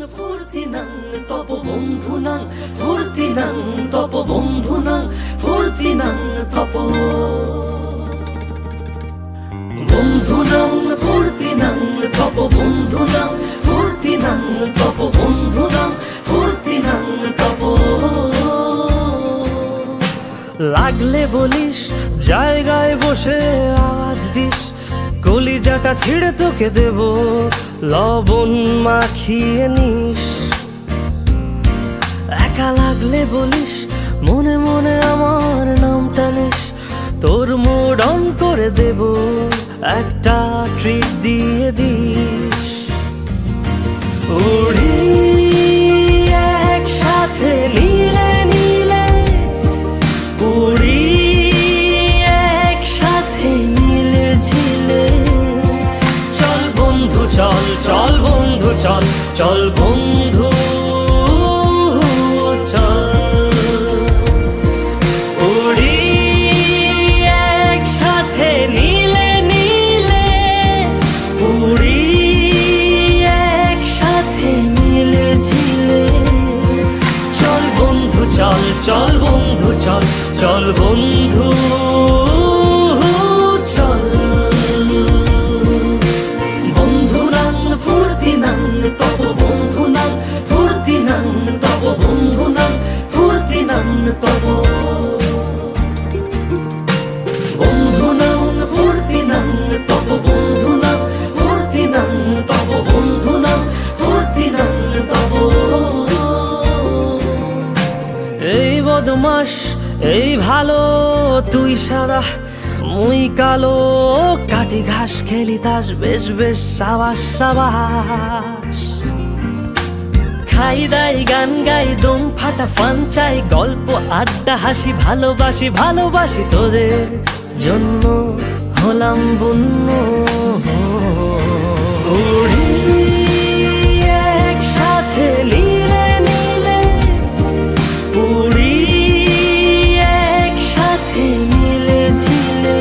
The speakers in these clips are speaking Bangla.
ফুর্তিনাং তপ বন্ধুনাং ফুর্তিনাং তপ বন্ধুনাং ফুর্তিনাং তপ বন্ধুনাং ফুর্তিনাং তপ বন্ধুনাং ফুর্তিনাং তপ বন্ধুনাং ফুর্তিনাং তপ লাগলে বলিস জায়গায় বসে আওয়াজ দিস কলিজাটা ছিঁড়ে তোকে দেব লবণ মাখিয়ে নিস একা লাগলে বলিস মনে মনে আমার নামটা নিস তোর মুড অন করে দেব একটা ট্রিট দিয়ে দিস উড়ি একসাথে নীলে নীলে উড়ি একসাথে মিলে ঝিলে চল বন্ধু চল চল বন্ধু চল চল বন্ধু চল উড়ি একসাথে নীলে নীলে উড়ি একসাথে মিলে ঝিলে চল বন্ধু চল চল বন্ধু চল চল বন্ধু চল বন্ধুনাং ফুর্তিনাং তপ বন্ধুনাং ফুর্তিনাং তপ বন্ধুনাং ফুর্তিনাং তপ বন্ধুনাং ফুর্তিনাং তপ বন্ধুনাং ফুর্তিনাং তপ বন্ধুনাং ফুর্তিনাং তপ এই বদমাস এই ভালো তুই সাদা মুই কালো কাটি ঘাস খেলি তাস বেশ বেশ সাবাস সাবাস খাই দাই গান গাই দম ফাটা ফান চাই গল্প আড্ডা হাসি ভালোবাসি ভালোবাসি তোদের জন্য হলাম বন্য উড়ি একসাথে নীলে নীলে উড়ি একসাথে মিলে ঝিলে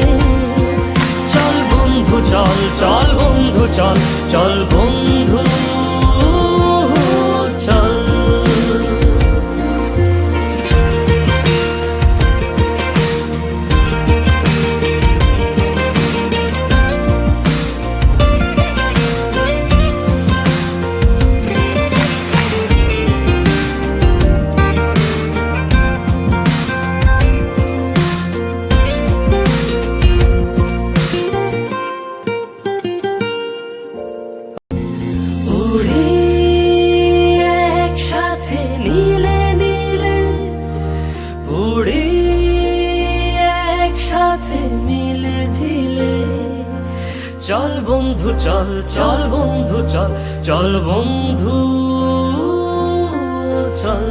চল বন্ধু চল চল বন্ধু চল চল বন্ধু চল উড়ি একসাথে নীলে নীলে উড়ি একসাথে মিলে ঝিলে চল বন্ধু চল চল বন্ধু চল চল বন্ধু চল